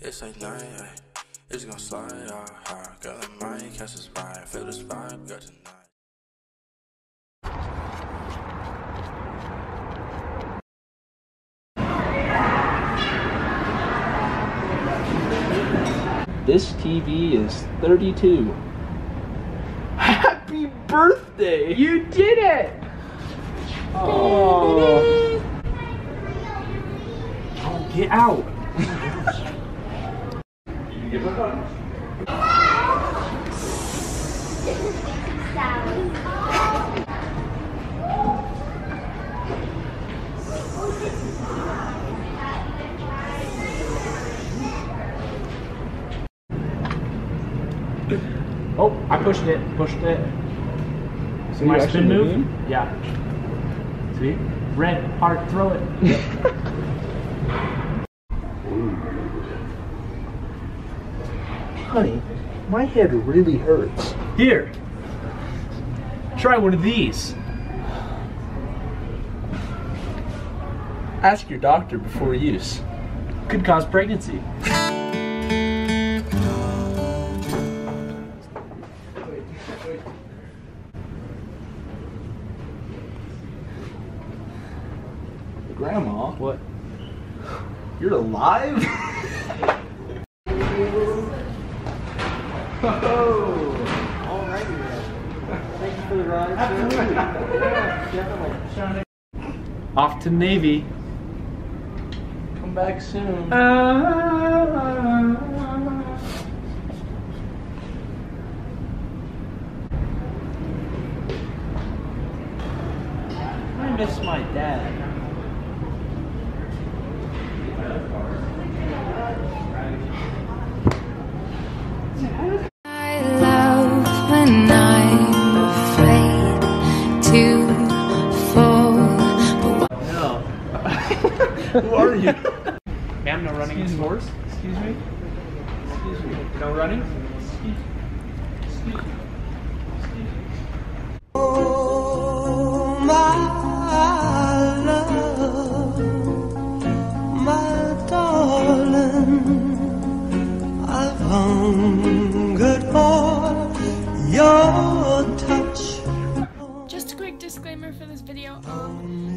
It's like night, it's gonna slide out. Girl, I might catch this vibe, feel this vibe, girl, tonight. This TV is 32. Happy birthday! You did it! Oh, get out! Give a hug. Oh, I pushed it. So my spin move? Yeah. See? Red, heart, throw it. Honey, my head really hurts. Here. Try one of these. Ask your doctor before use. Could cause pregnancy. Grandma? What? You're alive? Oh, alrighty then. Thank you for the ride. Absolutely. Yeah, definitely. Off to Navy. Come back soon. I miss my dad. I love when I'm afraid to fall. No. Who are you? Ma'am, no running in stores? Excuse me? Excuse me. No running? Excuse me. Oh, my love, my darling, I've hungered for your touch. Just a quick disclaimer for this video.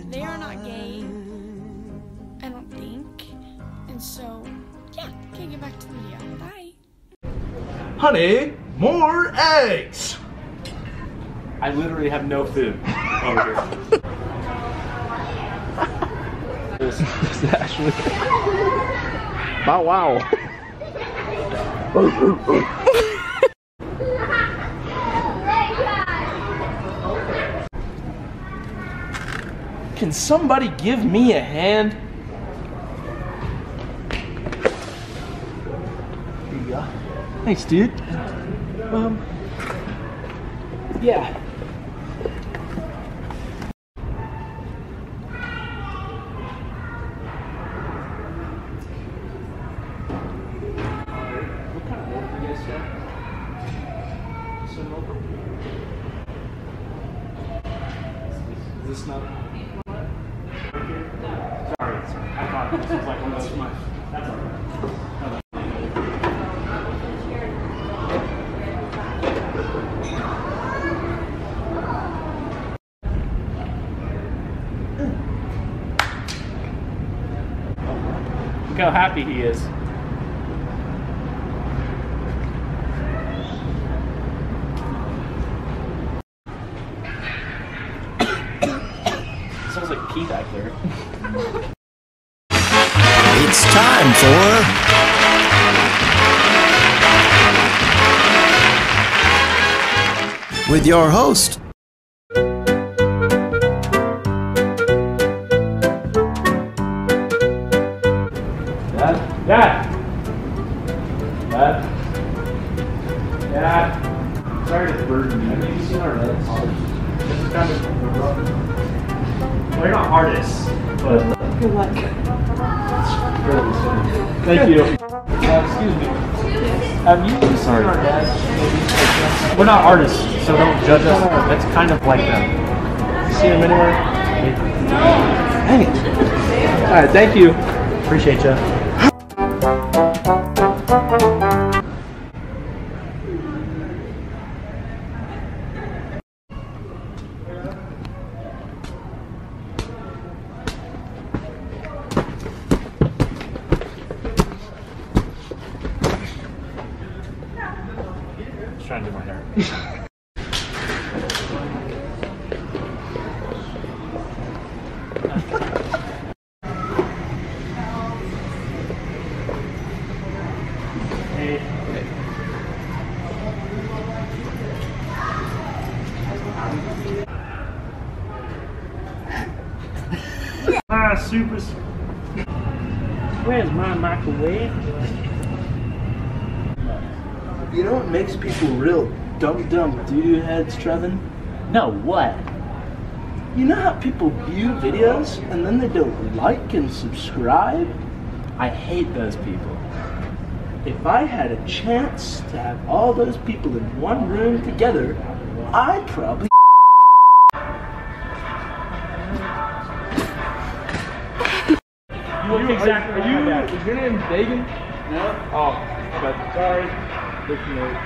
They are not gay, I don't think. And so, yeah, okay, get back to the video. Bye. Honey, more eggs! I literally have no food over here. This is Ashley. Bow wow. Can somebody give me a hand? Here you go. Thanks, dude. Yeah. What kind of milk do you guys sell? Some milk? Is this not? Sorry, I thought this was like one of those. That's alright. Look how happy he is. It smells like pee back there. It's time for with your host. Dad! Sorry to burden you. Have you seen our legs? This is kind of rough. Well, you're not artists, but good luck. Thank you. Excuse me. Have you seen our dad? We're not artists, so don't judge us. That's kind of like them. You see them anywhere? Dang it. Alright, thank you. Appreciate you. super. Where's my microwave? You know what makes people real dumb doo-doo heads, Trevin? No, what? You know how people view videos and then they don't like and subscribe? I hate those people. If I had a chance to have all those people in one room together, I'd probably You look exactly like my dad. Is your name Dagan? No. Oh, but sorry. Look familiar.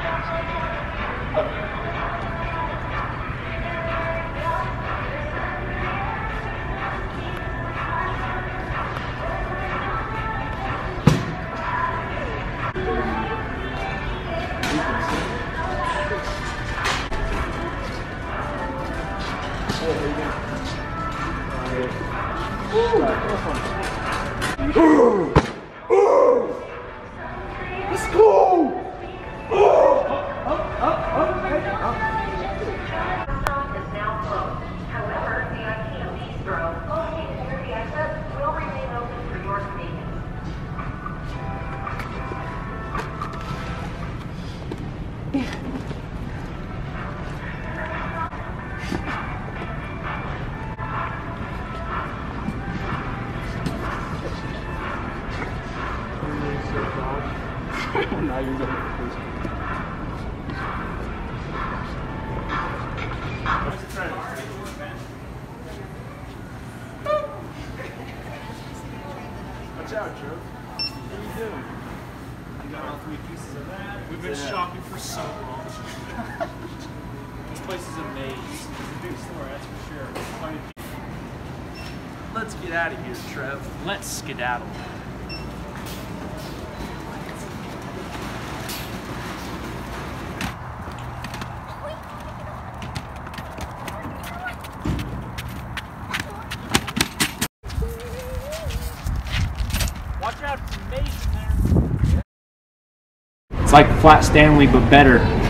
Let's go! Is now closed. However, the IKEA Bistro, located near the exit, will remain open for your convenience. Now you're getting it first. Watch out, Joe. What are you doing? You got all 3 pieces of that. We've been shopping for so long. This place is a maze. It's a big store, that's for sure. Let's get out of here, Trev. Let's skedaddle. Watch out, it's a maze in there. It's like Flat Stanley, but better.